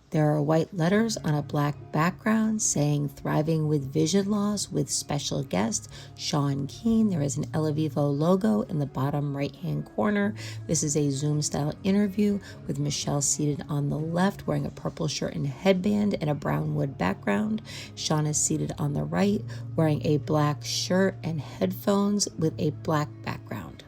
There are white letters on a black background saying Thriving with Vision Loss with special guest Shawn Keen. There is an eleVIVO logo in the bottom right hand corner. This is a Zoom style interview with Michelle seated on the left wearing a purple shirt and headband and a brown wood background. Shawn is seated on the right wearing a black shirt and headphones with a black background.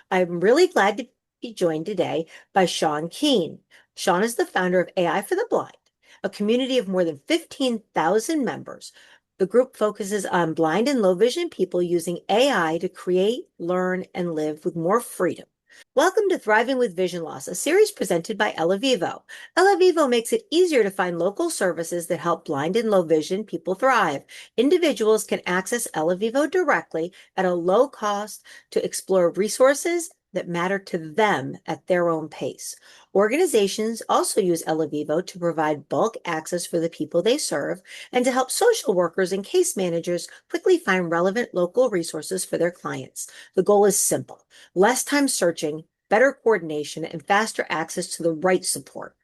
I'm really glad to be joined today by Shawn Keen. Shawn is the founder of AI for the Blind, a community of more than 15,000 members. The group focuses on blind and low vision people using AI to create, learn, and live with more freedom. Welcome to Thriving with Vision Loss, a series presented by eleVIVO. eleVIVO makes it easier to find local services that help blind and low vision people thrive. Individuals can access eleVIVO directly at a low cost to explore resources that matter to them at their own pace. Organizations also use eleVIVO to provide bulk access for the people they serve and to help social workers and case managers quickly find relevant local resources for their clients. The goal is simple: less time searching, better coordination, and faster access to the right support.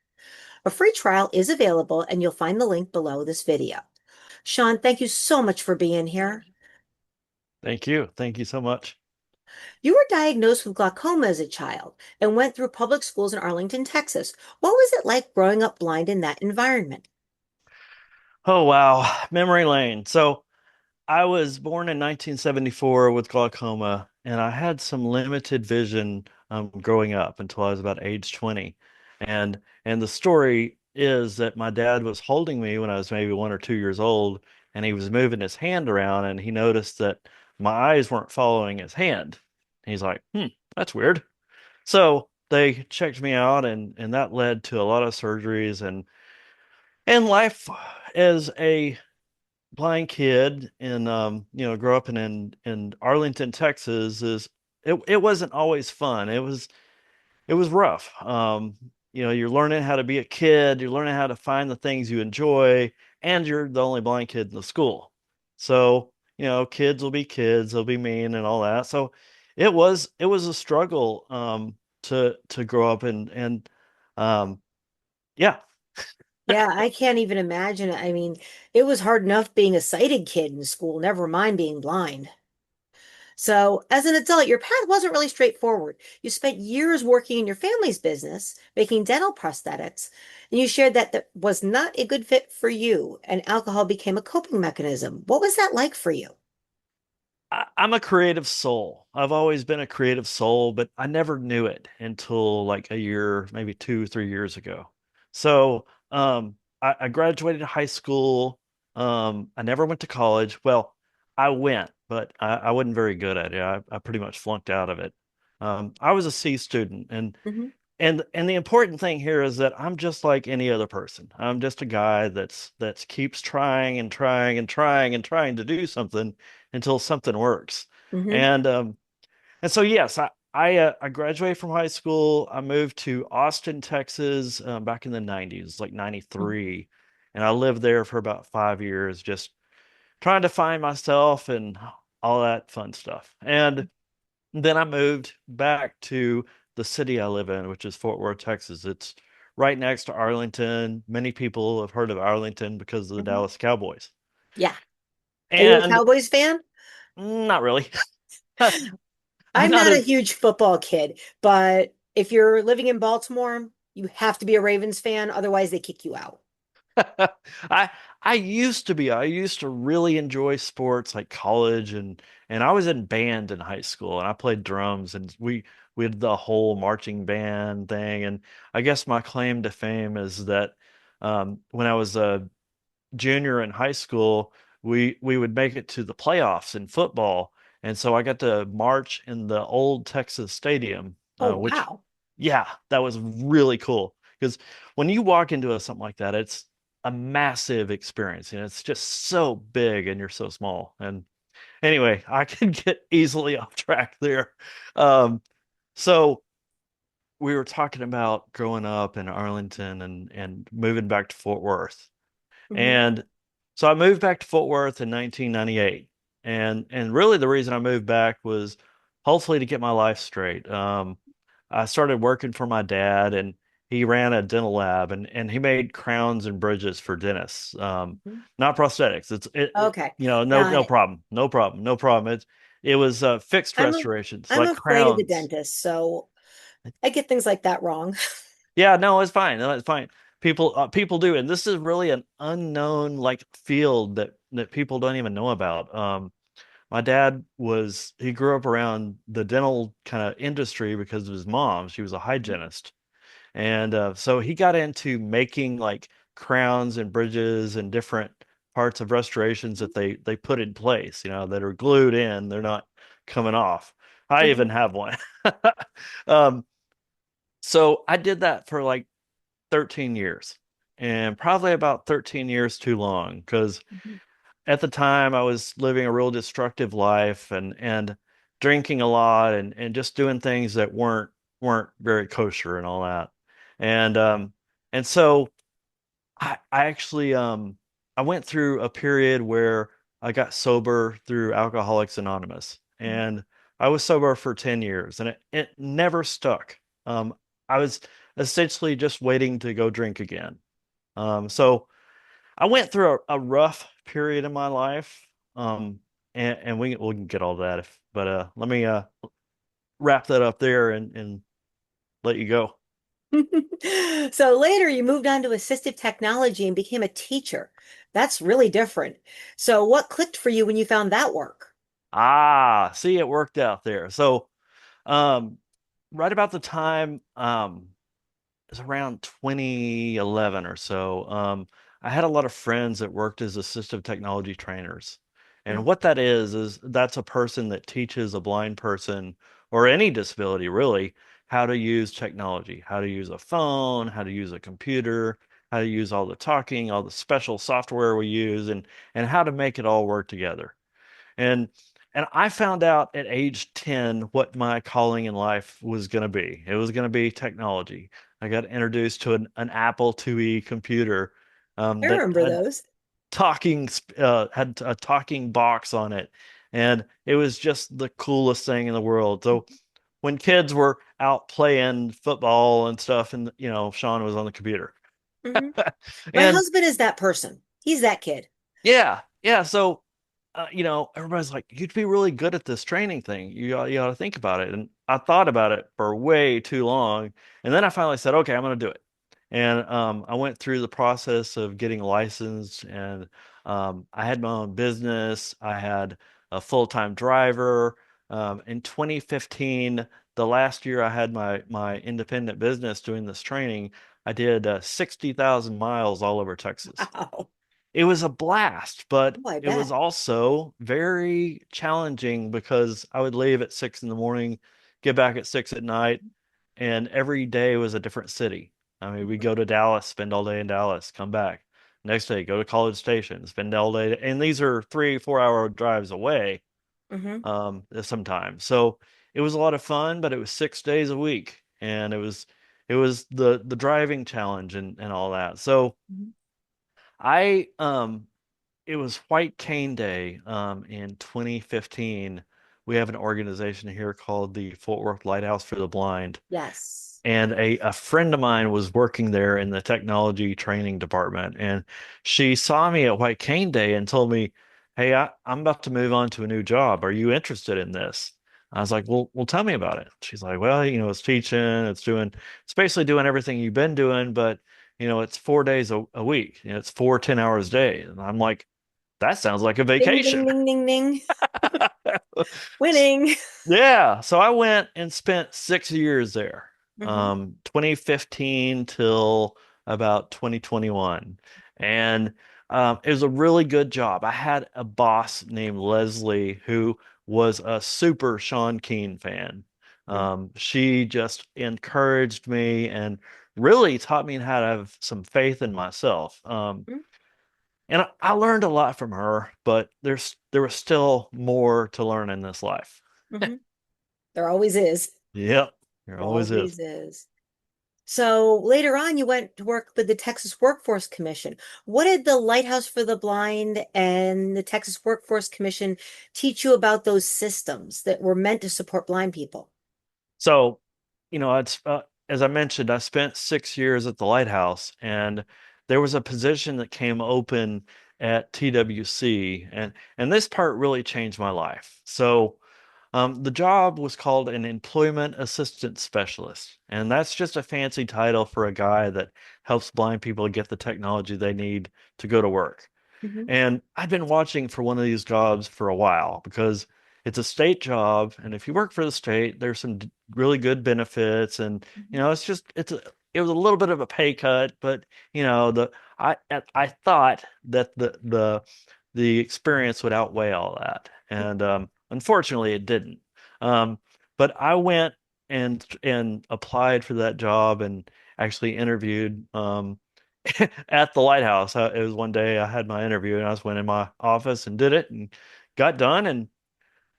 A free trial is available, and you'll find the link below this video. Shawn, thank you so much for being here. Thank you. Thank you so much. You were diagnosed with glaucoma as a child and went through public schools in Arlington, Texas. What was it like growing up blind in that environment? Oh, wow. Memory lane. So I was born in 1974 with glaucoma, and I had some limited vision growing up until I was about age 20. And the story is that my dad was holding me when I was maybe 1 or 2 years old, and he was moving his hand around, and he noticed that my eyes weren't following his hand. He's like, that's weird. So they checked me out, and that led to a lot of surgeries and life as a blind kid in grow up in Arlington, Texas is it wasn't always fun. It was rough. You're learning how to be a kid, you're learning how to find the things you enjoy, and you're the only blind kid in the school. So, kids will be kids, they'll be mean and all that. So it was a struggle to grow up and yeah. Yeah, I can't even imagine. I mean, it was hard enough being a sighted kid in school, never mind being blind. So, as an adult, your path wasn't really straightforward. You spent years working in your family's business, making dental prosthetics, and you shared that that was not a good fit for you, and alcohol became a coping mechanism. What was that like for you? I'm a creative soul. I've always been a creative soul, but I never knew it until like a year, maybe 2, 3 years ago. So, I graduated high school. I never went to college. Well, I went, but I wasn't very good at it. I pretty much flunked out of it. I was a C student, and Hmm. and and the important thing here is that I'm just like any other person. I'm just a guy that's keeps trying and trying and trying and trying to do something until something works. Hmm. And and so yes, I graduated from high school. I moved to Austin, Texas, back in the 90s, like 93, and I lived there for about 5 years, just trying to find myself and all that fun stuff. And then I moved back to the city I live in, which is Fort Worth, Texas. It's right next to Arlington. Many people have heard of Arlington because of the Hmm. Dallas Cowboys. Yeah. Are you a And Cowboys fan? not really. I'm I'm not not a a huge football kid, but if you're living in Baltimore, you have to be a Ravens fan, otherwise they kick you out. I I used to be. I used to really enjoy sports like college and I was in band in high school and I played drums and we had the whole marching band thing. And I guess my claim to fame is that when I was a junior in high school, we would make it to the playoffs in football, and so I got to march in the old Texas Stadium, Oh, which, wow. yeah, that was really cool because when you walk into something like that, it's a massive experience, and it's just so big, and you're so small. And anyway, I can get easily off track there. Um, so we were talking about growing up in Arlington and moving back to Fort Worth. Hmm. And so I moved back to Fort Worth in 1998. And really the reason I moved back was hopefully to get my life straight. I started working for my dad and he ran a dental lab and he made crowns and bridges for dentists. Mhm. Not prosthetics. Okay, No got it. problem. No problem. No problem. It was fixed I'm a, restorations I'm like afraid of the crowns. dentist, so I get things like that wrong. Yeah, no, it's fine. No, it's fine. People do, and this is really an unknown like field that people don't even know about. My dad he grew up around the dental kind of industry because of his mom. She was a hygienist. And so he got into making like crowns and bridges and different parts of restorations that they put in place, that are glued in. They're not coming off. I even Mhm, have one. Um, so I did that for like 13 years, and probably about 13 years too long because mhm, at the time I was living a real destructive life and drinking a lot and just doing things that weren't very kosher and all that. And so I actually I went through a period where I got sober through Alcoholics Anonymous, mhm. and I was sober for 10 years and it never stuck. I was essentially just waiting to go drink again. So I went through a rough period in my life. And we can get all that but let me wrap that up there and let you go. So later you moved on to assistive technology and became a teacher. That's really different. So what clicked for you when you found that work? See, it worked out there. So um right about the time it was around 2011 or so. I had a lot of friends that worked as assistive technology trainers. And Mm, what that is that's a person that teaches a blind person or any disability really how to use technology, how to use a phone, how to use a computer, how to use all the talking, all the special software we use, and how to make it all work together. And and I found out at age 10 what my calling in life was going to be. It was going to be technology. I got introduced to an Apple IIe computer I that remember those. had a talking box on it, and it was just the coolest thing in the world. So when kids were out playing football and stuff, and Sean was on the computer, Mhm. My and husband is that person. He's that kid. yeah, yeah. So, everybody's like, you'd be really good at this training thing. You ought to think about it. And I thought about it for way too long. And then I finally said, okay, I'm going to do it. And I went through the process of getting licensed, and I had my own business. I had a full-time driver. In 2015, the last year I had my independent business doing this training, I did 60,000 miles all over Texas. Wow. It was a blast, but Oh, I it was bet. also very challenging because I would leave at 6 in the morning, get back at 6 at night, and every day was a different city. I mean, we Mhm. go to Dallas, spend all day in Dallas, come back. Next day, go to College Station, spend all day. And these are 3, 4 hour drives away, Mhm, sometimes. So it was a lot of fun, but it was 6 days a week. And it was the driving challenge and all that. So mhm. I it was White Cane Day in 2015. We have an organization here called the Fort Worth Lighthouse for the Blind. Yes. And a friend of mine was working there in the technology training department. And she saw me at White Cane Day and told me, hey, I'm about to move on to a new job. Are you interested in this? I was like, well, tell me about it. She's like, well, it's teaching, it's basically doing everything you've been doing, but it's 4 days a week. It's 4 10 hours a day. And I'm like, that sounds like a Ding, ding, vacation. ding, ding, ding. Winning. Yeah, so I went and spent 6 years there, Hmm. 2015 till about 2021. And it was a really good job. I had a boss named Leslie who was a super Shawn Keen fan. She just encouraged me and really taught me how to have some faith in myself. And I learned a lot from her, but there was still more to learn in this life. Hmm. There always is. Yep, there always is. Always is. So later on, you went to work with the Texas Workforce Commission. What did the Lighthouse for the Blind and the Texas Workforce Commission teach you about those systems that were meant to support blind people? So, it's as I mentioned, I spent 6 years at the lighthouse, and there was a position that came open at TWC, and this part really changed my life. So the job was called an employment assistance specialist, and that's just a fancy title for a guy that helps blind people get the technology they need to go to work. Hmm. And I'd been watching for one of these jobs for a while because it's a state job, and if you work for the state, there's some really good benefits, and it's just it was a little bit of a pay cut, but the I thought that the experience would outweigh all that, and unfortunately, it didn't. Um, but I went and applied for that job and actually interviewed. At the lighthouse. It was one day I had my interview and I just went in my office and did it and got done. And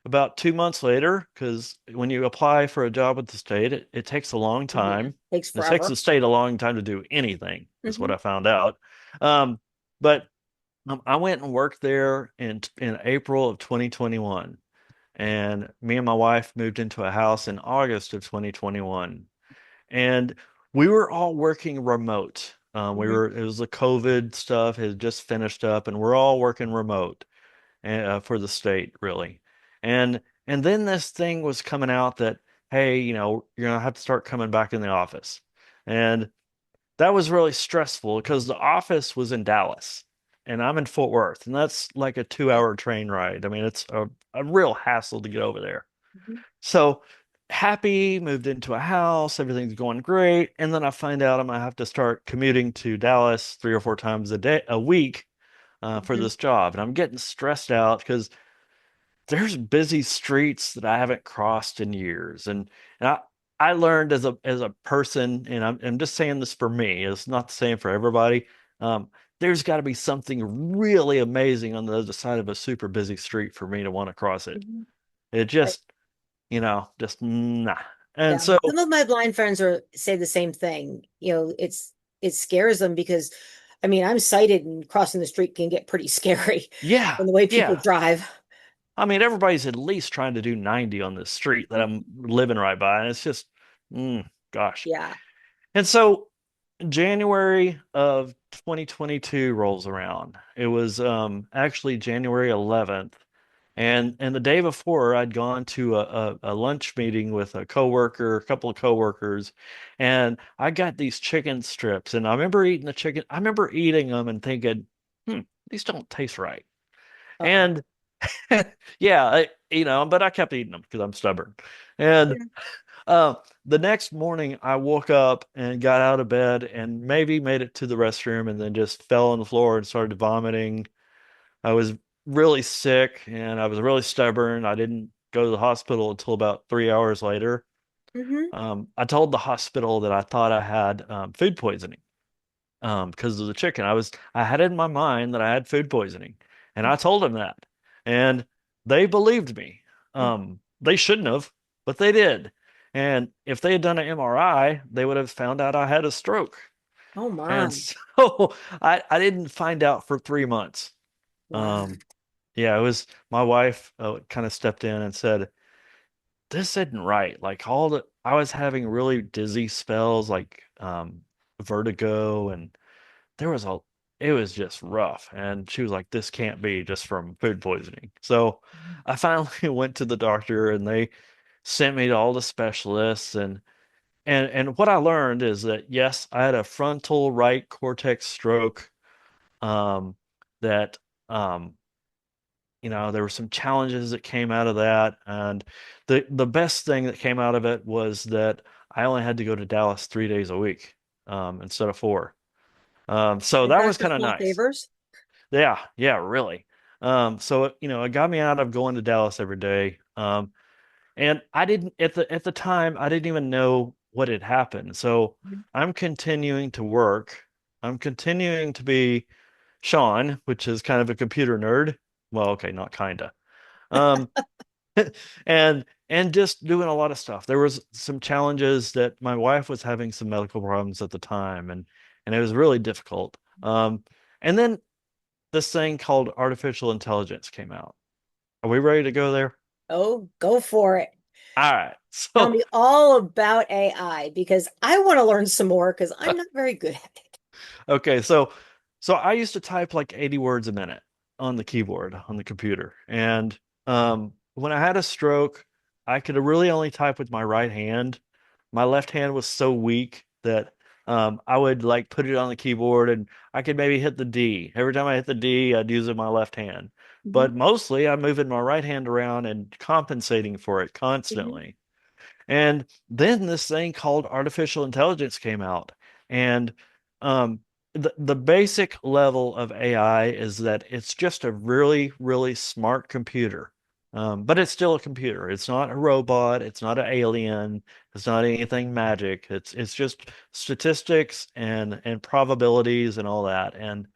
about 2 months later, because when you apply for a job with the state, it takes a long Yeah, time. takes It takes the forever. state a long time to do anything, is what Hmm. I found out. Um, but I went and worked there in April of 2021. And me and my wife moved into a house in August of 2021. And we were all working remote. Hmm. It was the COVID stuff had just finished up, and we're all working remote for the state, really. And then this thing was coming out that, hey, you're gonna have to start coming back in the office. And that was really stressful because the office was in Dallas, and I'm in Fort Worth, and that's like a 2 hour train ride. I mean, it's a real hassle to get over there. Hmm. So happy, moved into a house, everything's going great. And then I find out I'm gonna have to start commuting to Dallas 3 or 4 times a week for Hmm. this job. And I'm getting stressed out because there's busy streets that I haven't crossed in years. And I learned as a person, and I'm just saying this for me, it's not the same for everybody. Um, there's got to be something really amazing on the other side of a super busy street for me to want to cross it. Hmm. It just nah. And Yeah, so, some of my blind friends are say the same thing. It scares them because, I mean, I'm sighted and crossing the street can get pretty scary yeah, from the way people yeah. drive. I mean, everybody's at least trying to do 90 on this street that I'm living right by, and it's just, gosh. Yeah. And so, January of 2022 rolls around. It was actually January 11th, and the day before, I'd gone to a lunch meeting with a couple of coworkers, and I got these chicken strips, and I remember eating the chicken. I remember eating them and thinking, these don't taste right. Uh-oh. And yeah, but I kept eating them because I'm stubborn. And Yeah. uh, the next morning, I woke up and got out of bed and maybe made it to the restroom and then just fell on the floor and started vomiting. I was really sick and I was really stubborn. I didn't go to the hospital until about 3 hours later. Hmm. I told the hospital that I thought I had food poisoning because of the chicken. I had it in my mind that I had food poisoning, and I told them that, and they believed me. They shouldn't have, but they did. And if they had done an MRI, they would have found out I had a stroke. Oh And my. so I didn't find out for 3 months. Wow. Um, yeah, it was my wife kind of stepped in and said, "This isn't right." Like I was having really dizzy spells, like vertigo, and there was a it was just rough. And she was like, this can't be just from food poisoning. So I finally went to the doctor and they sent me to all the specialists, and what I learned is that yes, I had a frontal right cortex stroke. um that um there were some challenges that came out of that, and the best thing that came out of it was that I only had to go to Dallas 3 days a week instead of four. So The that was doctor kind of small nice. favors. Yeah, yeah, really. So it got me out of going to Dallas every day. And I didn't at the time I didn't even know what had happened. So I'm continuing to work. I'm continuing to be Sean, which is kind of a computer nerd. Well, okay, not kinda. Um, and just doing a lot of stuff. There was some challenges that my wife was having some medical problems at the time, and it was really difficult. And then this thing called artificial intelligence came out. Are we ready to go there? Oh, go for it. All right. Tell So me all about AI because I want to learn some more because I'm not very good at it. okay, so I used to type like 80 words a minute on the keyboard on the computer. And when I had a stroke, I could really only type with my right hand. My left hand was so weak that I would like put it on the keyboard and I could maybe hit the D. Every time I hit the D, I'd use my left hand. Mhm, But mostly I'm moving my right hand around and compensating for it mhm, constantly. And then this thing called artificial intelligence came out. And um, the basic level of AI is that it's just a really, really smart computer. But it's still a computer. It's not a robot. It's not an alien. It's not anything magic. It's just statistics and probabilities and all that. And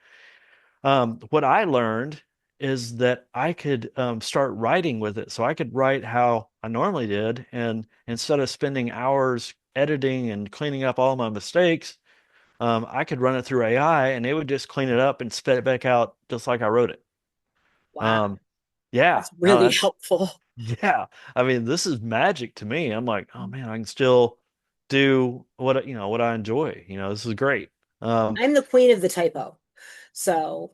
what I learned is that I could start writing with it. So I could write how I normally did. And instead of spending hours editing and cleaning up all my mistakes, I could run it through AI and it would just clean it up and spit it back out just like I wrote it. wow, Um, yeah, that's no, really helpful. yeah. I mean, this is magic to me. I'm like, oh man, I can still do what I enjoy. This is great. Um, I'm the queen of the typo, so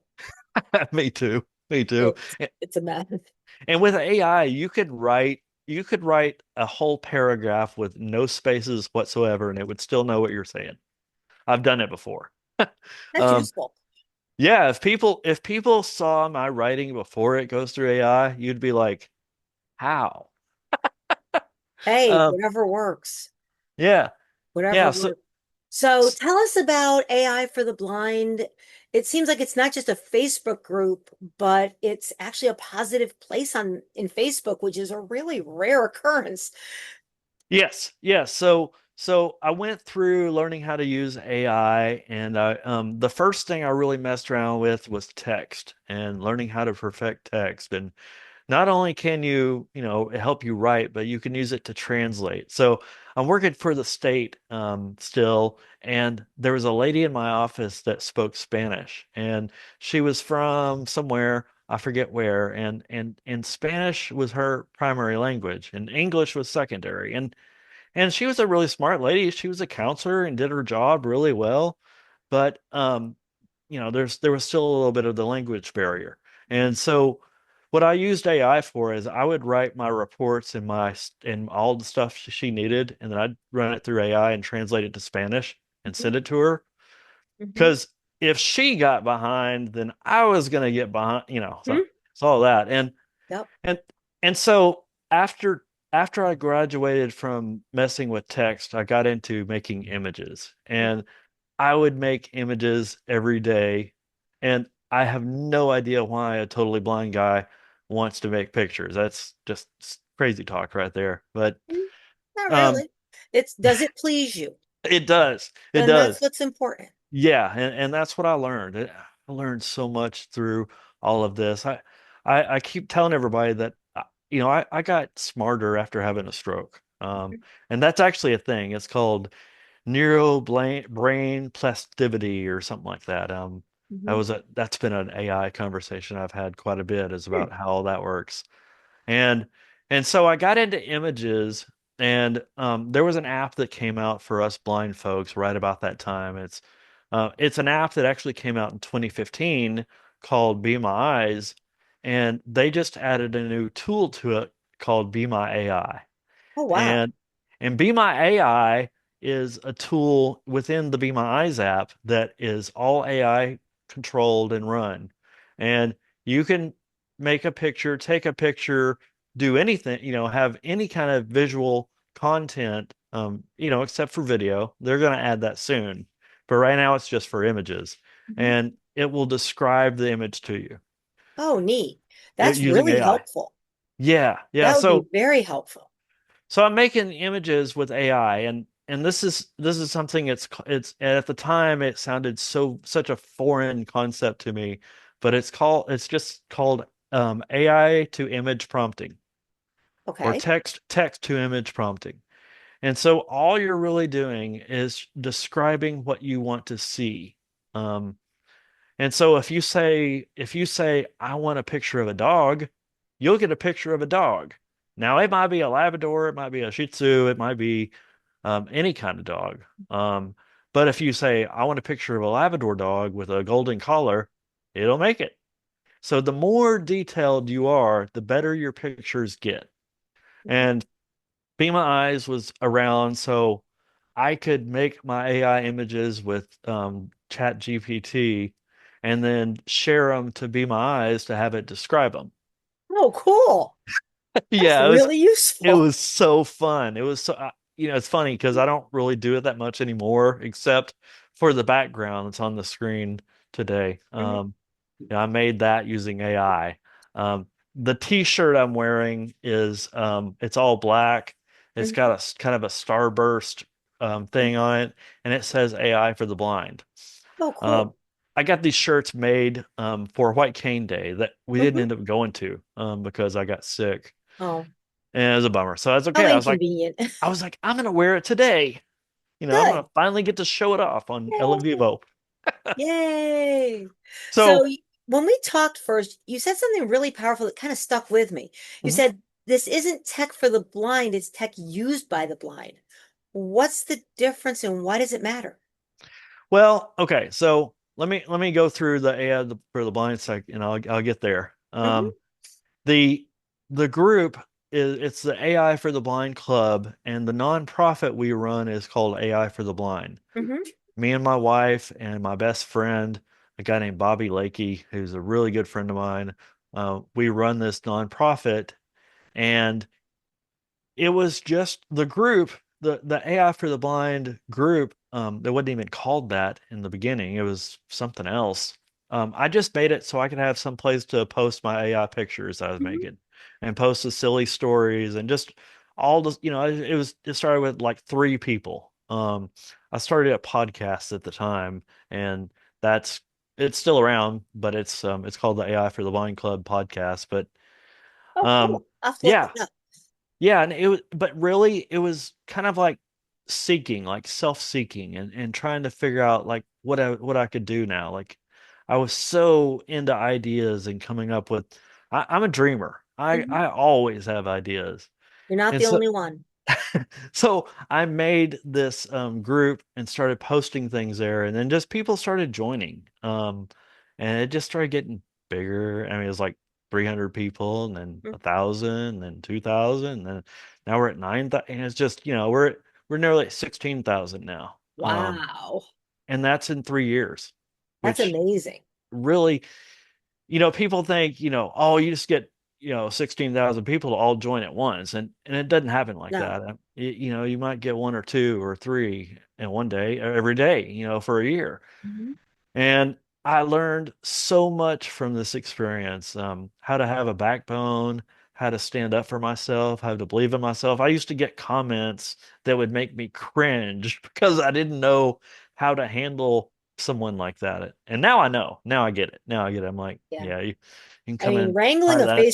me too. Me too. it's a mess. And with AI, you could write a whole paragraph with no spaces whatsoever, and it would still know what you're saying. I've done it before. That's Um, useful. yeah, if people saw my writing before it goes through AI, you'd be like, how? Hey, Um, whatever works. yeah, Whatever yeah. So works. So tell us about AI for the blind. It seems like it's not just a Facebook group, but it's actually a positive place on in Facebook, which is a really rare occurrence. yes, yes. So I went through learning how to use AI, and the first thing I really messed around with was text and learning how to perfect text. And not only can you help you write, but you can use it to translate. So I'm working for the state still, and there was a lady in my office that spoke Spanish, and she was from somewhere, I forget where, and Spanish was her primary language, and English was secondary. And she was a really smart lady. She was a counselor and did her job really well. But there was still a little bit of the language barrier. And so what I used AI for is I would write my reports and all the stuff she needed, and then I'd run it through AI and translate it to Spanish and Mhm, send it to her. mhm, Because if she got behind, then I was gonna get behind. So mhm. it's all that. Yep. And and so after I graduated from messing with text, I got into making images. And I would make images every day. And I have no idea why a totally blind guy wants to make pictures. That's just crazy talk right there. But Mm, not um really. It's does it please you? it does. It And that's does. what's important. Yeah, and that's what I learned. I learned so much through all of this. I keep telling everybody that I got smarter after having a stroke. And that's actually a thing. It's called brain plasticity or something like that. Mhm. That's been an AI conversation I've had quite a bit is Hmm. about how all that works. And and so I got into images, and there was an app that came out for us blind folks right about that time. It's an app that actually came out in 2015 called Be My Eyes, and they just added a new tool to it called Be My AI. Oh, wow. And Be My AI is a tool within the Be My Eyes app that is all AI controlled and run. And you can make a picture, take a picture, do anything, have any kind of visual content, except for video. They're going to add that soon. But right now it's just for images. Mhm. And it will describe the image to you Oh, neat. That's using really AI. helpful. Yeah, yeah. That would be So very helpful. So I'm making images with AI, and this is something it's at the time it sounded such a foreign concept to me, but it's just called AI to image prompting or Okay. text to image prompting. And so all you're really doing is describing what you want to see. Um, and so if you say I want a picture of a dog, you'll get a picture of a dog. Now it might be a Labrador, it might be a Shih Tzu, it might be any kind of dog. Um, but if you say, I want a picture of a Labrador dog with a golden collar, it'll make it. So the more detailed you are, the better your pictures get. Mhm. And Be My Eyes was around, so I could make my AI images with Chat GPT and then share them to Be My Eyes to have it describe them. Oh, cool. That's Yeah, really it useful. was so fun. It was so it's funny because I don't really do it that much anymore, except for the background that's on the screen today. Mhm. I made that using AI. The t-shirt I'm wearing is it's all black. It's Mhm. got kind of a starburst thing on it, and it says AI for the blind. Oh, Um, cool. I got these shirts made for White Cane Day that we didn't Mhm. end up going to because I got sick, Oh, and it was a bummer. So that's okay. how inconvenient. I was like, I'm gonna wear it today. I'm Good. gonna finally get to show it off on Yay. eleVIVO. Yay. So So when we talked first, you said something really powerful that kind of stuck with me. You mhm. said this isn't tech for the blind, it's tech used by the blind. What's the difference and why does it matter? Well, okay. So let me go through the ad for the blind sec, and I'll get there. Hmm. The the group is it's the AI for the Blind Club, and the nonprofit we run is called AI for the Blind. Hmm. Me and my wife and my best friend, a guy named Bobby Lakey, who's a really good friend of mine, we run this nonprofit, and it was just the group, the AI for the Blind group. It wasn't even called that in the beginning. It was something else. I just made it so I could have some place to post my AI pictures I was Hmm. making and post the silly stories and just all the, it started with like three people. I started a podcast at the time, and that's it's still around, but it's called the AI for the Blind Club podcast. But Oh, um, cool. I'll have to look yeah, that up. yeah, and but really, it was kind of like seeking, like self-seeking, and trying to figure out like what I could do now. Like, I was so into ideas and coming up with. I'm a dreamer. I Hmm. I always have ideas, You're not and the so only one. so I made this group and started posting things there, and then just people started joining. And it just started getting bigger. I mean, it was like 300 people, and then Mm. 1,000, and then 2,000, and then now we're at 9,000, and it's just, we're nearly at 16,000 now. Wow. And that's in 3 years, That's which amazing. really, people think, oh, you just get, 16,000 people to all join at once. And it doesn't happen like No. that. You might get one or two or three in one day, or every day, for a year. Hmm. And I learned so much from this experience, how to have a backbone, how to stand up for myself, how to believe in myself. I used to get comments that would make me cringe because I didn't know how to handle someone like that. And now I know. Now I get it. Now I get it. I'm like, Yeah. yeah, you can I come mean, in, wrangling try a that.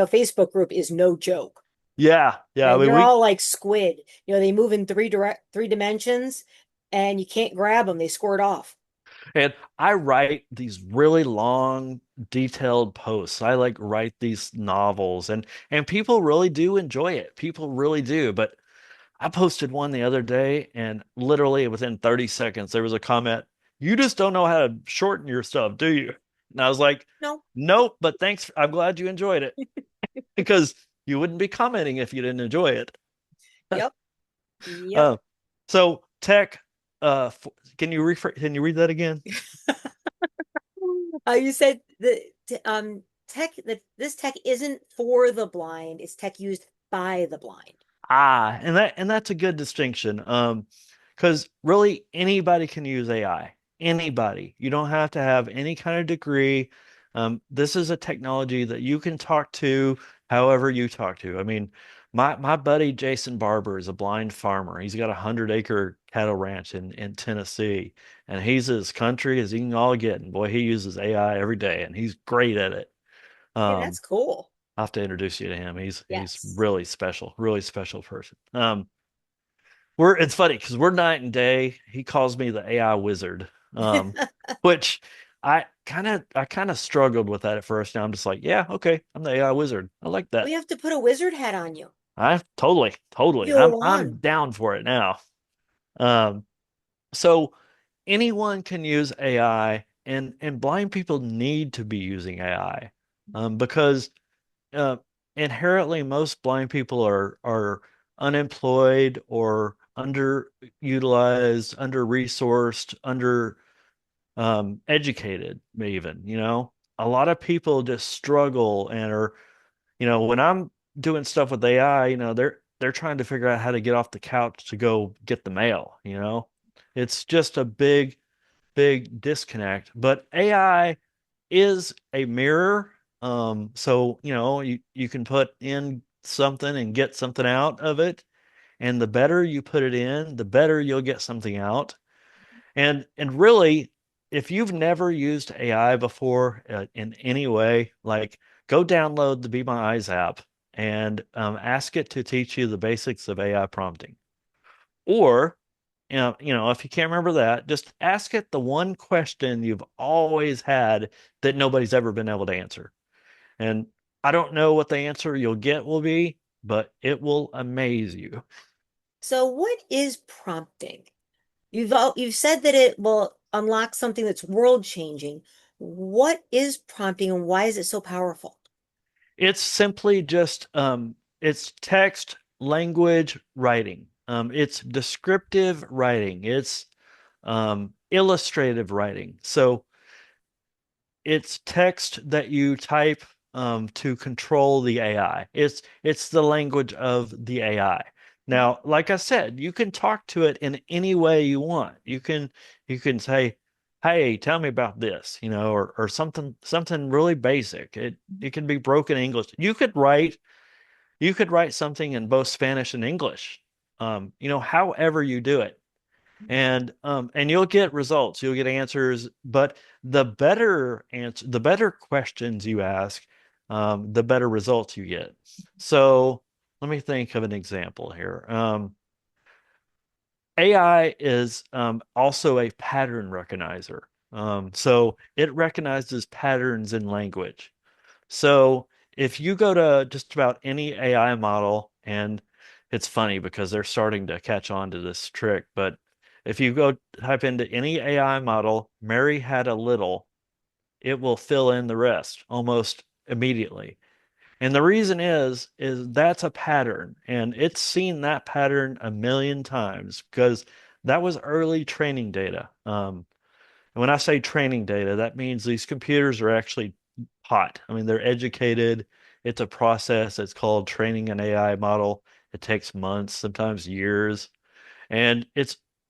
Facebook group is no joke. Yeah, yeah. I And mean, they're all like squid. They move in three dimensions and you can't grab them. They squirt off. and I write these really long, detailed posts. I like write these novels, and people really do enjoy it. People really do. But I posted one the other day, and literally within 30 seconds, there was a comment, "You just don't know how to shorten your stuff, do you?" And I was like, No. "Nope, but thanks. I'm glad you enjoyed it because you wouldn't be commenting if you didn't enjoy it." Yep. Yep. Uh, so tech, can you read that again? You said tech that this tech isn't for the blind, it's tech used by the blind. And that's a good distinction. Because really anybody can use AI. Anybody. You don't have to have any kind of degree. This is a technology that you can talk to however you talk to. I mean, my buddy Jason Barber is a blind farmer. He's got a 100-acre cattle ranch in Tennessee, and he's as country as he can all get. And boy, he uses AI every day, and he's great at it. Hey, Um, that's cool. I'll have to introduce you to him. He's Yes. really special person. It's funny because we're night and day. He calls me the AI wizard, which I kind of struggled with that at first. Now I'm just like, yeah, okay, I'm the AI wizard. I like We that. have to put a wizard hat on you. I totally. You're I'm on. down for it now. Um, so anyone can use AI, and blind people need to be using AI, because uh, inherently most blind people are unemployed or underutilized, under-resourced, under educated even, a lot of people just struggle and are, when I'm doing stuff with AI, they're trying to figure out how to get off the couch to go get the mail. It's just a big disconnect. But AI is a mirror. So, you can put in something and get something out of it. And the better you put it in, the better you'll get something out. And really, if you've never used AI before in any way, like go download the Be My Eyes app and ask it to teach you the basics of AI prompting. Or, if you can't remember that, just ask it the one question you've always had that nobody's ever been able to answer. And I don't know what the answer you'll get will be, but it will amaze you. So what is prompting? You've said that it will unlock something that's world changing. What is prompting and why is it so powerful? It's simply just it's text, language, writing. It's descriptive writing. It's illustrative writing. So it's text that you type to control the AI. It's the language of the AI. Now, like I said, you can talk to it in any way you want. You can say, "Hey, tell me about this," or something really basic. It can be broken English. You could write something in both Spanish and English. However you do it, and you'll get results, you'll get answers, but the better questions you ask, the better results you get. So let me think of an example here. AI is also a pattern recognizer. So it recognizes patterns in language. So if you go to just about any AI model, and it's funny because they're starting to catch on to this trick, but if you go type into any AI model, Mary had a little, it will fill in the rest almost immediately. And the reason is that's a pattern, and it's seen that pattern a million times because that was early training data. And when I say training data, that means these computers are actually hot. I mean, they're educated. It's a process. It's called training an AI model. It takes months, sometimes years. And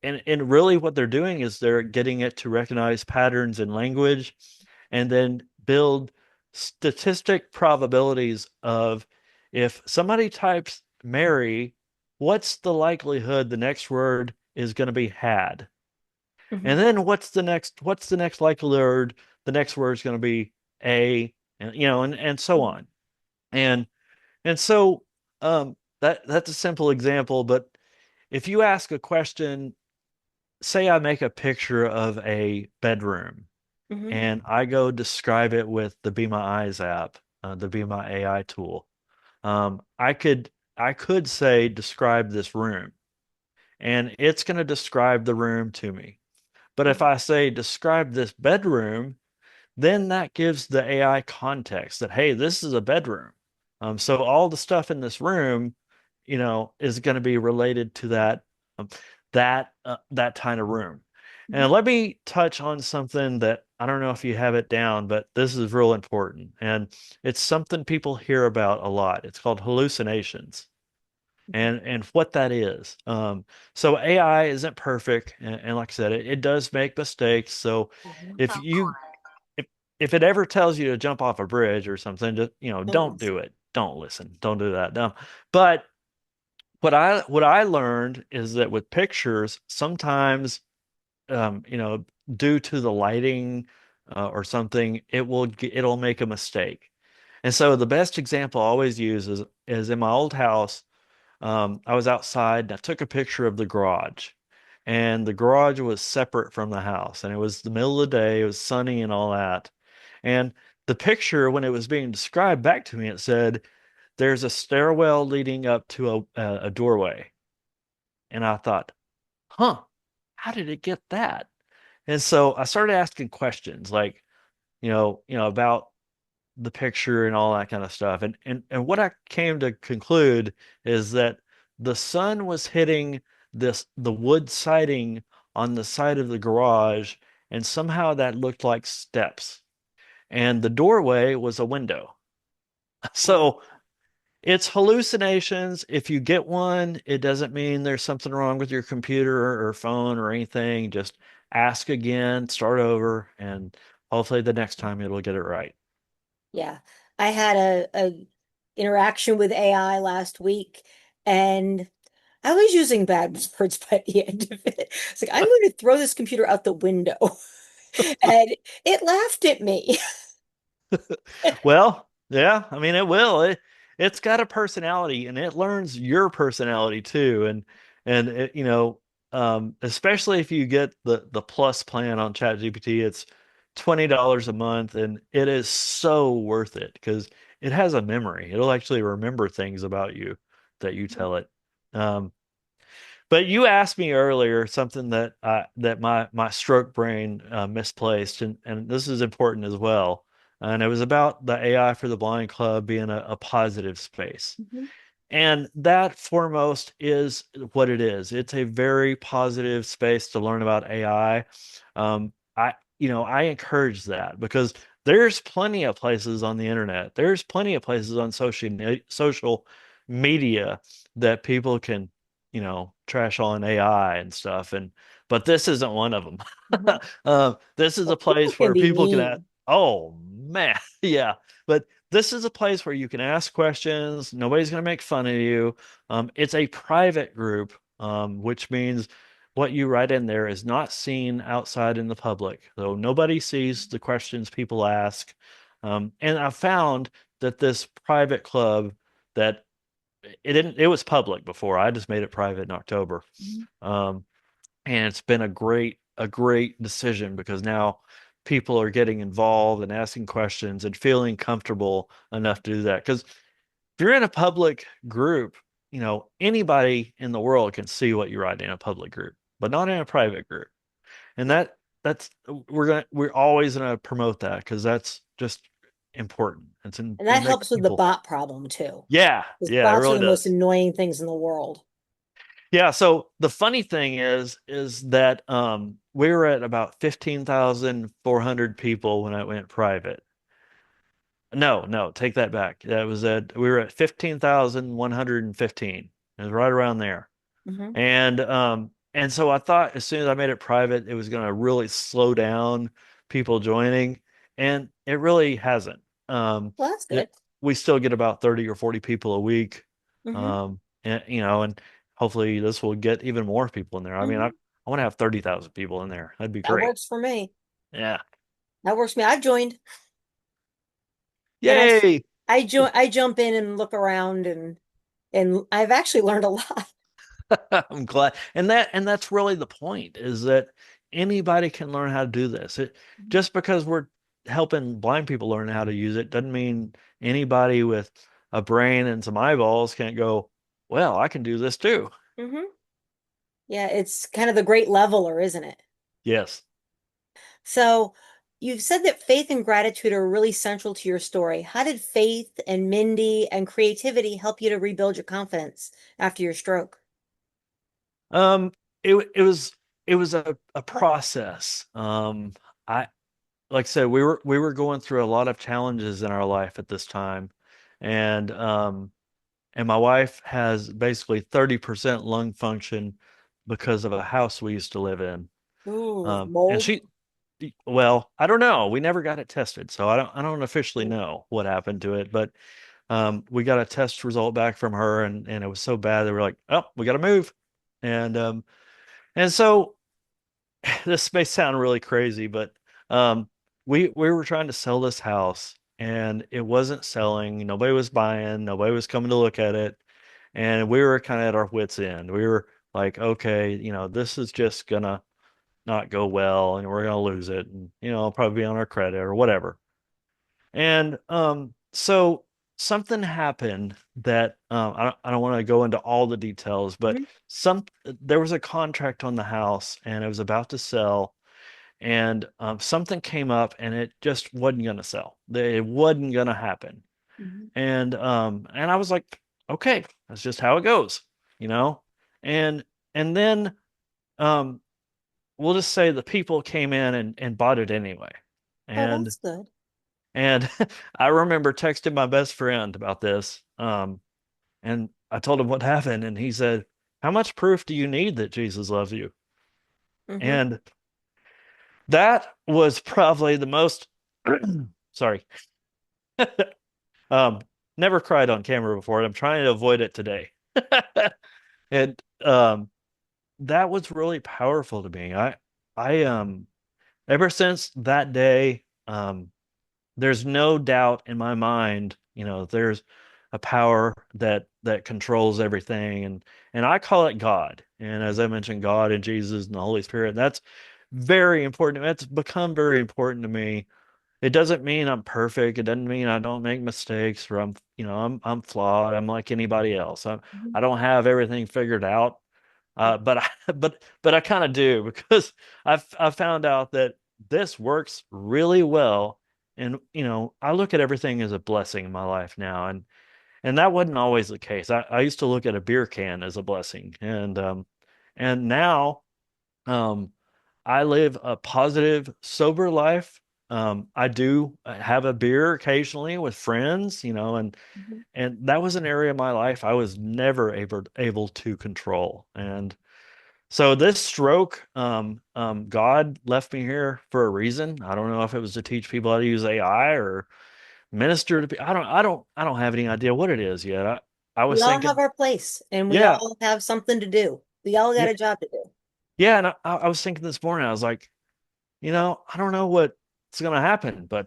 and really what they're doing is they're getting it to recognize patterns in language and then build statistic probabilities of if somebody types Mary, what's the likelihood the next word is going to be had? And Mhm. then what's the next likelihood the next word is going to be a, and so on. And and so that's a simple example, but if you ask a question, say I make a picture of a bedroom Mhm. and I go describe it with the Be My Eyes app, the Be My AI tool. I could say describe this room, and it's going to describe the room to me. But if Mhm. I say describe this bedroom, then that gives the AI context that, hey, this is a bedroom. So all the stuff in this room, is going to be related to um, that kind of room. Mhm. And let me touch on something that I don't know if you have it down, but this is real important. And it's something people hear about a lot. It's called hallucinations. And what that is. So AI isn't perfect, and like I said, it does make mistakes. So Mhm. if you if if it ever tells you to jump off a bridge or something, just Don't don't listen. do it. Don't listen. Don't do that. No. But what I learned is that with pictures, sometimes due to the lighting or something, it'll make a mistake. And so the best example I always use is in my old house. I was outside and I took a picture of the garage. and the garage was separate from the house, and it was the middle of the day, it was sunny and all that. And the picture, when it was being described back to me, it said, there's a stairwell leading up to a doorway. And I thought, huh, how did it get that? And so I started asking questions like, about the picture and all that kind of stuff. And what I came to conclude is that the sun was hitting the wood siding on the side of the garage, and somehow that looked like steps. And the doorway was a window. Wow. So it's hallucinations. If you get one, it doesn't mean there's something wrong with your computer or phone or anything. Just ask again, start over, and hopefully the next time it'll get it right. Yeah. I had a interaction with AI last week, and I was using bad words by the end of it. It's like, I'm going to throw this computer out the window. And it laughed at me. Well, yeah, I mean it will. It's got a personality and it learns your personality too. And especially if you get the plus plan on ChatGPT, it's $20 a month and it is so worth it because it has a memory. It'll actually remember things about you that you tell it. Um, but you asked me earlier something that my stroke brain misplaced, and this is important as well. And it was about the AI for the Blind Club being a positive space. Mhm. And that foremost is what it is. It's a very positive space to learn about AI. I encourage that because there's plenty of places on the internet. There's plenty of places on social media that people can, trash on AI and stuff. But this isn't one of them. Mhm. This is a Well, people place can where be people can ask, mean. oh man, yeah. But this is a place where you can ask questions. Nobody's going to make fun of you. It's a private group, which means what you write in there is not seen outside in the public. So nobody sees the questions people ask. And I found that this private club that it was public before. I just made it private in October. Mhm. Um, and it's been a great decision because now people are getting involved and asking questions and feeling comfortable enough to do that. Because if you're in a public group, anybody in the world can see what you write in a public group, but not in a private group. And that's we're always gonna promote that because that's just important. And It that makes helps with the people, bot problem too. yeah, Because yeah, it bots are really the most does. annoying things in the world. Yeah, so the funny thing is that we were at about 15,400 people when I went private. No, no, take that back. We were at 15,115. It was right around there. Hmm. And so I thought as soon as I made it private, it was going to really slow down people joining, and it really hasn't. Well, that's good. It, we still get about 30 or 40 people a week. Hmm. And hopefully this will get even more people in there. I mean, I, Hmm. I want to have 30,000 people in there. That'd be That great. works for me. Yeah. That works for me. I've joined, and Yay. I jump in and look around, and I've actually learned a lot. I'm glad. And that's really the point is that anybody can learn how to do this. Just because we're helping blind people learn how to use it doesn't mean anybody with a brain and some eyeballs can't go, well, I can do this too. Hmm. Yeah, it's kind of the great leveler, isn't it? Yes. So you've said that faith and gratitude are really central to your story. How did faith and Mindy and creativity help you to rebuild your confidence after your stroke? Um, it was a process. I like I said, we were going through a lot of challenges in our life at this time. And my wife has basically 30% lung function because of a house we used to live in. Ooh, And mold. well, I don't know. We never got it tested, so I don't officially Mm. know what happened to it. But we got a test result back from her, and it was so bad that we're like, oh, we got to move. And so this may sound really crazy, but um, we were trying to sell this house, and it wasn't selling. Nobody was buying. Nobody was coming to look at it. And we were kind of at our wits' end. We were like, okay, this is just gonna not go well and we're gonna lose it, and it'll probably be on our credit or whatever. And so something happened that I don't want to go into all the details, but Mhm. there was a contract on the house and it was about to sell, and something came up and it just wasn't going to sell. It wasn't going to happen. Mhm. And I was like, okay, that's just how it goes, you know? And and then um we'll just say the people came in and bought it anyway. Oh, And that's good. and I remember texting my best friend about this. And I told him what happened, and he said, "How much proof do you need that Jesus loves you?" Hmm. And that was probably the most, sorry, um, never cried on camera before, and I'm trying to avoid it today. And that was really powerful to me. I ever since that day, there's no doubt in my mind, there's a power that controls everything, and I call it God. And as I mentioned, God and Jesus and the Holy Spirit, that's very important. That's become very important to me. It doesn't mean I'm perfect. It doesn't mean I don't make mistakes or I'm flawed. I'm like anybody else. I don't have everything figured out. But I kind of do because I found out that this works really well, and I look at everything as a blessing in my life now, and that wasn't always the case. I used to look at a beer can as a blessing, and now um, I live a positive, sober life. I do have a beer occasionally with friends, Mhm. and that was an area of my life I was never able to control. And so this stroke, God left me here for a reason. I don't know if it was to teach people how to use AI or minister to people. I don't have any idea what it is yet. I We was all have thinking, our place and we yeah, all have something to do. We all got yeah, a job to do. yeah. And I was thinking this morning, I was like, I don't know what's going to happen, but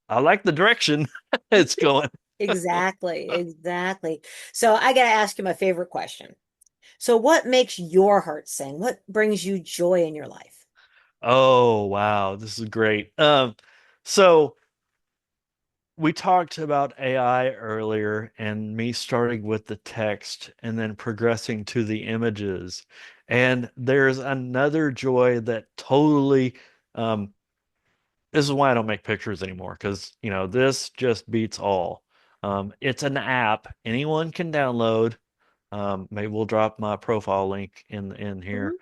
I like the direction it's going. Exactly, exactly. So I got to ask you my favorite question. So what makes your heart sing? What brings you joy in your life? Oh, wow, this is great. So we talked about AI earlier and me starting with the text and then progressing to the images. And there's another joy that totally, um, this is why I don't make pictures anymore, because, this just beats all. It's an app anyone can download. Maybe we'll drop my profile link in Hmm. here,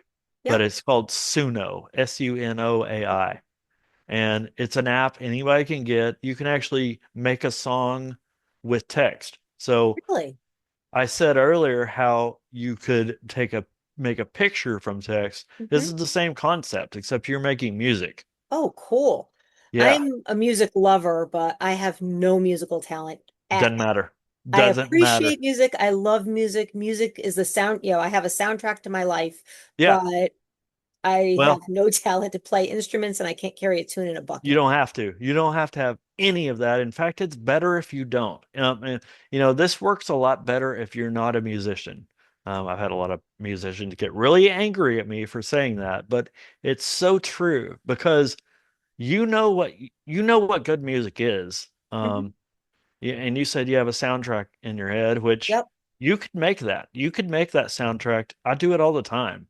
but Yep. it's called Suno, Sunoai, and it's an app anybody can get. You can actually make a song with text. So Really? I said earlier how you could make a picture from text. This Hmm. is the same concept, except you're making music. Oh, cool. Yeah, I'm a music lover, but I have no musical talent at doesn't all. matter. I Doesn't matter. appreciate music. I love music. Music is the sound, I have a soundtrack to my life, Yeah. but I have Well, no talent to play instruments and I can't carry a tune in a you bucket. don't have to. You don't have to have any of that. In fact, it's better if you don't. And, this works a lot better if you're not a musician. I've had a lot of musicians get really angry at me for saying that, but it's so true because you know what good music is. Mhm. And you said you have a soundtrack in your head, which Yep. you could make that. You could make that soundtrack. I do it all the time.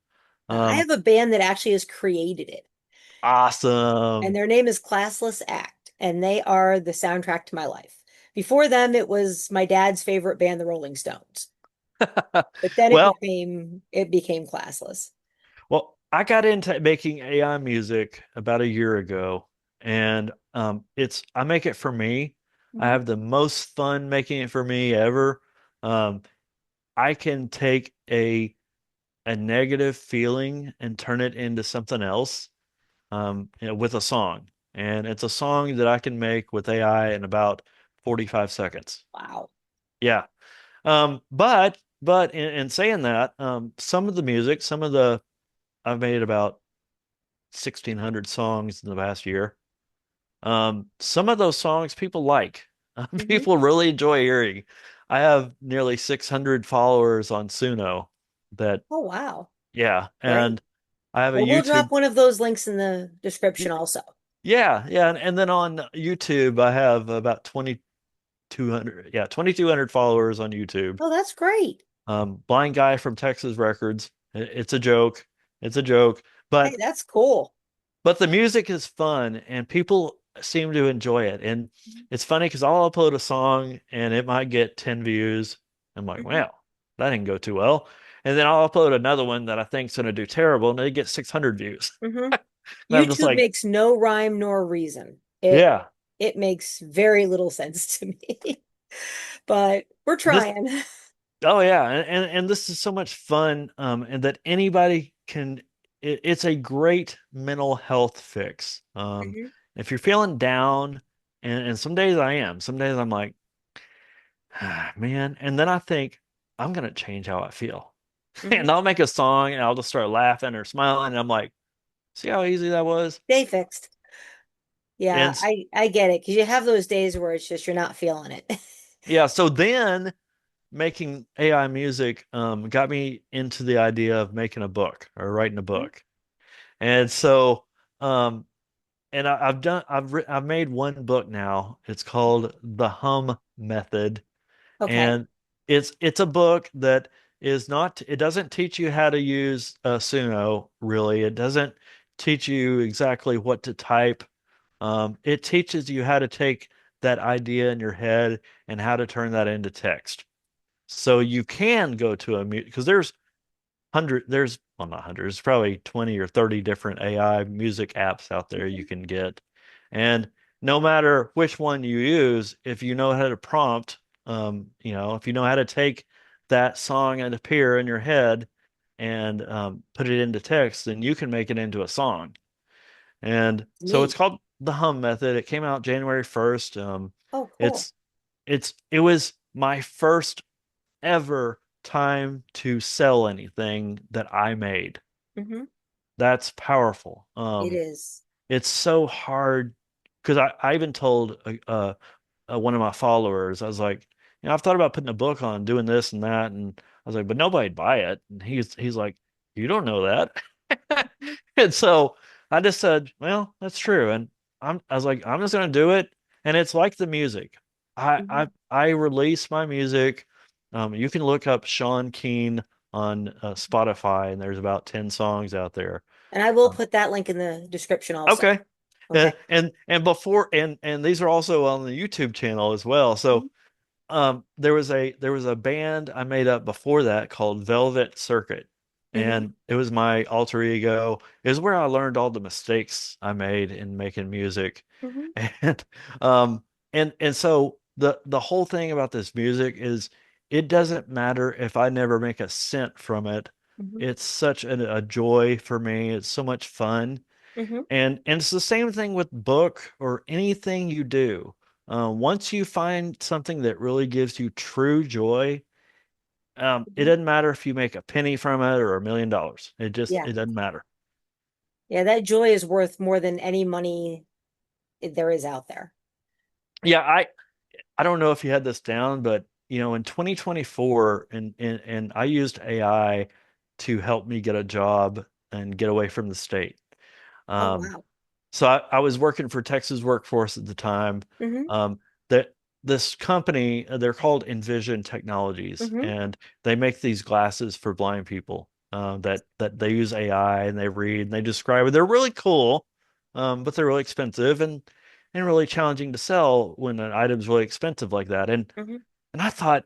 I Um, have a band that actually has created it, and awesome. their name is Classless Act, and they are the soundtrack to my life. Before them, it was my dad's favorite band, the Rolling Stones. But then it Well, became Classless. Well, I got into making AI music about a year ago, and I make it for me. I Mhm. have the most fun making it for me ever. Um, I can take a negative feeling and turn it into something else, with a song, and it's a song that I can make with AI in about 45 seconds. Wow. Yeah. But in saying that, some of the music, I've made about 1,600 songs in the past year. Some of those songs people like. Hmm. People really enjoy hearing. I have nearly 600 followers on Suno that, Oh, wow. Yeah, Great. and I have a Well, we'll drop YouTube. one of those links in the description also. Yeah, yeah, and then on YouTube I have about 2,200, yeah, 2,200 followers on YouTube. Oh, that's great. Blind guy from Texas Records. It's a joke. It's a joke, Hey, but that's cool. the music is fun and people seem to enjoy it. And it's funny because I'll upload a song and it might get 10 views. I'm like, Hmm. wow, that didn't go too well. And then I'll upload another one that I think's going to do terrible and they get 600 views. Hmm. And I'm just YouTube like, makes no rhyme nor reason. It yeah, it makes very little sense to me. But we're this, trying. oh yeah. And this is so much fun. And that anybody can, it's a great mental health fix. Hmm. If you're feeling down, and some days I am, some days I'm like, ah, man. And then I think I'm gonna change how I feel. Hmm. And I'll make a song and I'll just start laughing or smiling. And I'm like, see how easy that was? Day fixed. Yeah, And I get it because you have those days where it's just you're not feeling it. yeah, so then making AI music got me into the idea of making a book or writing a Mhm. book. And so um I've made one book now. It's called The Hum Method. Okay. And it's a book that is not, it doesn't teach you how to use Suno, really. It doesn't teach you exactly what to type. It teaches you how to take that idea in your head and how to turn that into text. So you can go to a mute because there's well not hundreds, probably 20 or 30 different AI music apps out there you Mhm. can get. And no matter which one you use, if you know how to prompt, if you know how to take that song and appear in your head and put it into text, then you can make it into a song. And so it's Neat. called the Hum Method. It came out January 1st. Oh, cool. It's it was my first ever time to sell anything that I made. Hmm. That's powerful. It is. It's so hard because I even told one of my followers, I was like, I've thought about putting a book on doing this and that, and I was like, but nobody'd buy it. And he's like, you don't know that. Mhm. And so I just said, well, that's true. And I was like, I'm just gonna do it. And it's like the music. Mhm. I release my music. You can look up Shawn Keen on Spotify, and there's about 10 songs out there. And I will Um, put that link in the description also. okay. Okay. And before and these are also on the YouTube channel as well. Hmm. So there was a band I made up before that called Velvet Circuit, Hmm. and it was my alter ego. It was where I learned all the mistakes I made in making music. Hmm. And um and so the whole thing about this music is it doesn't matter if I never make a cent from it. Hmm. It's such a joy for me. It's so much fun. Hmm. And it's the same thing with book or anything you do. Once you find something that really gives you true joy, it Hmm. doesn't matter if you make a penny from it or $1 million. Yeah. It doesn't matter. Yeah, that joy is worth more than any money there is out there. Yeah, I don't know if you had this down, but in 2024, and I used AI to help me get a job and get away from the state. Oh, Um, wow. So I was working for Texas Workforce at the time. Hmm. Um, that this company, they're called Envision Technologies, Hmm. and they make these glasses for blind people that they use AI and they read and they describe it. They're really cool, but they're really expensive and really challenging to sell when an item's really expensive like that. Hmm. And I thought,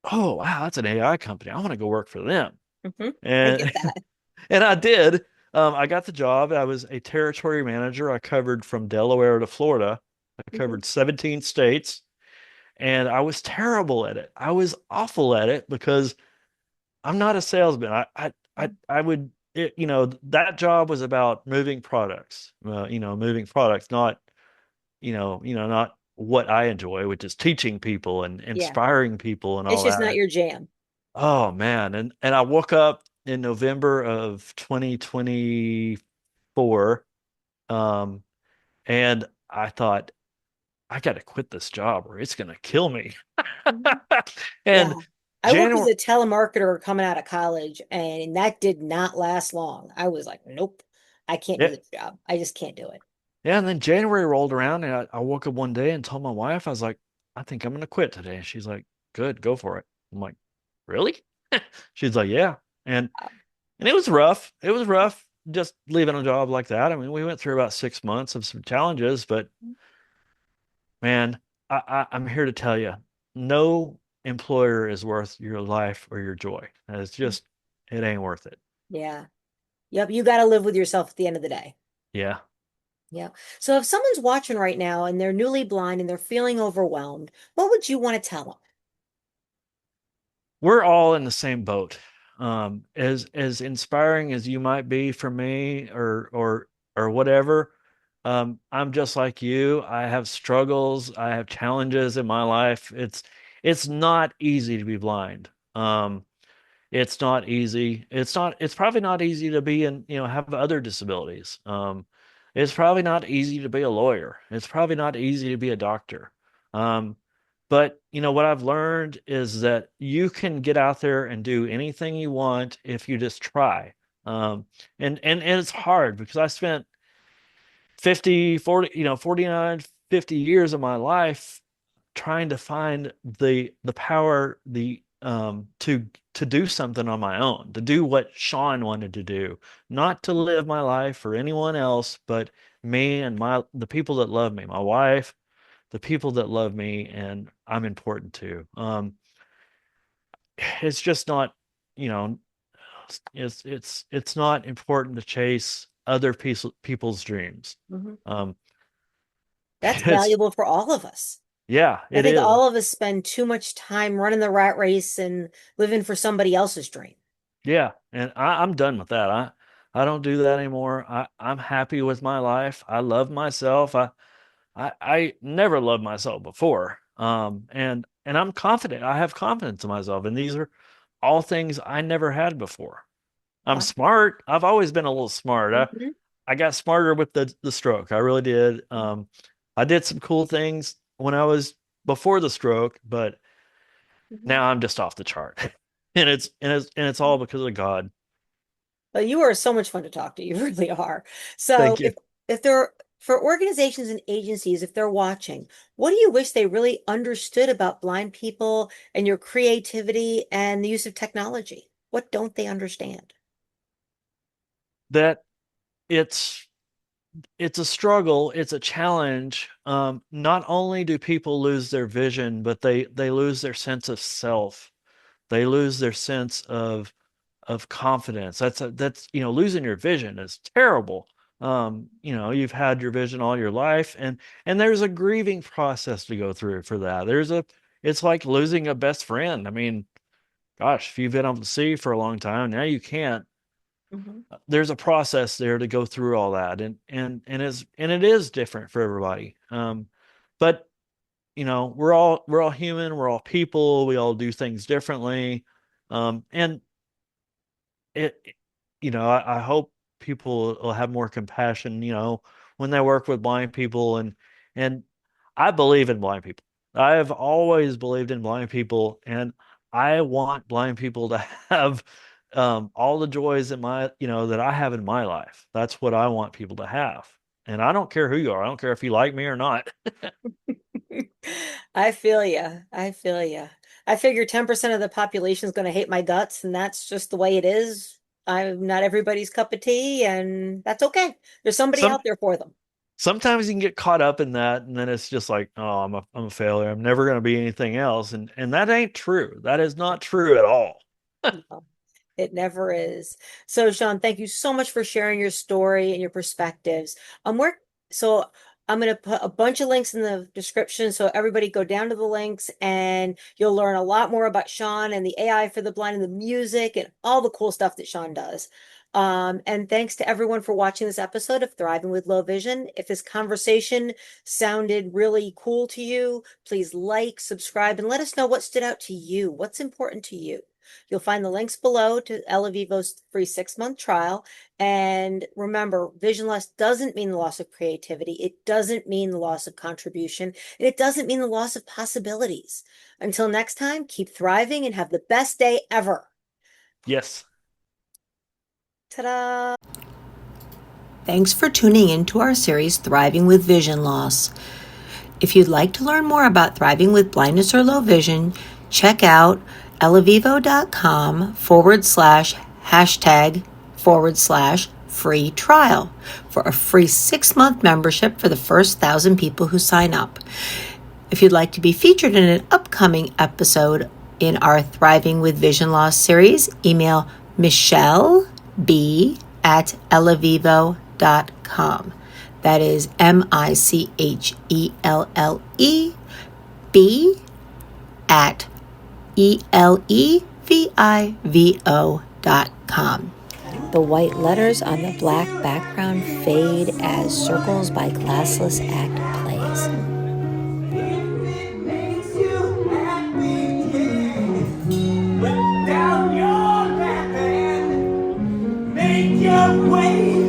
oh wow, that's an AI company. I want to go work for them. Hmm. I And get that. and I did. I got the job. I was a territory manager. I covered from Delaware to Florida. I Hmm. covered 17 states, and I was terrible at it. I was awful at it because I'm not a salesman. I would, that job was about moving products, moving products, not, not what I enjoy, which is teaching people and Yeah. inspiring people and It's all just not that. your jam. Oh man. And I woke up in November of 2024. Um, and I thought, I gotta quit this job or it's gonna kill me. Mhm. And Yeah. I worked as January, a telemarketer coming out of college, and that did not last long. I was like, nope, I can't do yeah, this job. I just can't do it. yeah. And then January rolled around, and I woke up one day and told my wife, I was like, I think I'm gonna quit today. And she's like, good, go for it. I'm like, really? She's like, yeah. And it was rough. It was rough just leaving a job like that. I mean, we went through about 6 months of some challenges, but man, I'm here to tell you, no employer is worth your life or your joy. It's just, it ain't worth it. Yeah. Yep. You got to live with yourself at the end of the day. Yeah. Yeah. So if someone's watching right now and they're newly blind and they're feeling overwhelmed, what would you want to tell them? We're all in the same boat. As inspiring as you might be for me or whatever, I'm just like you. I have struggles, I have challenges in my life. It's not easy to be blind. It's not easy. It's probably not easy to be have other disabilities. It's probably not easy to be a lawyer. It's probably not easy to be a doctor. Um, but what I've learned is that you can get out there and do anything you want if you just try. And it's hard because I spent 50, 40, 49, 50 years of my life trying to find the power to do something on my own, to do what Shawn wanted to do, not to live my life for anyone else, but me and the people that love me, my wife, the people that love me, and I'm important to. It's just not, you know, it's not important to chase other people's dreams. Mhm. Um, That's it's valuable for all of us. yeah, I it think is. all of us spend too much time running the rat race and living for somebody else's dream. Yeah, and I'm done with that. I don't do that anymore. I'm happy with my life. I love myself. I never loved myself before. And I'm confident. I have confidence in myself, and these are all things I never had before. I'm Wow. smart. I've always been a little smart. Mhm. I got smarter with the stroke. I really did. I did some cool things when I was before the stroke, but Mhm. now I'm just off the chart. And it's all because of God. Well, you are so much fun to talk to. You really are. So Thank you. if they're for organizations and agencies, if they're watching, what do you wish they really understood about blind people and your creativity and the use of technology? What don't they understand? That it's it's a struggle, it's a challenge. Not only do people lose their vision, but they lose their sense of self. They lose their sense of confidence. That's losing your vision is terrible. You've had your vision all your life, and there's a grieving process to go through for that. It's like losing a best friend. I mean, gosh, if you've been able to see for a long time, now you can't. Mhm. There's a process there to go through all that, and it is different for everybody. But we're all human, we're all people, we all do things differently. And it I hope people will have more compassion, when they work with blind people, and I believe in blind people. I've always believed in blind people, and I want blind people to have all the joys that I have in my life. That's what I want people to have. And I don't care who you are. I don't care if you like me or not. I feel you. I feel you. I figure 10% of the population is going to hate my guts, and that's just the way it is. I'm not everybody's cup of tea, and that's okay. There's somebody Some out there for them. Sometimes you can get caught up in that, and then it's just like, oh, I'm a failure. I'm never going to be anything else. And that ain't true. That is not true at all. No, it never is. So, Sean, thank you so much for sharing your story and your perspectives. Where so I'm going to put a bunch of links in the description so everybody go down to the links and you'll learn a lot more about Sean and the AI for the blind and the music and all the cool stuff that Sean does. And thanks to everyone for watching this episode of Thriving with Low Vision. If this conversation sounded really cool to you, please like, subscribe, and let us know what stood out to you. What's important to you? You'll find the links below to eleVIVO's free 6-month trial. And remember, vision loss doesn't mean the loss of creativity. It doesn't mean the loss of contribution. And it doesn't mean the loss of possibilities. Until next time, keep thriving and have the best day ever. Yes. Ta-da! Thanks for tuning in to our series, Thriving with Vision Loss. If you'd like to learn more about thriving with blindness or low vision, check out elevivo.com/#free trial for a free 6-month membership for the first 1,000 people who sign up. If you'd like to be featured in an upcoming episode in our Thriving with Vision Loss series, email Michelle B at elevivo.com. That is MICHELLEB at ELEVIVO.com. The white letters on the black background fade as Circles by Classless Act plays. Make your way.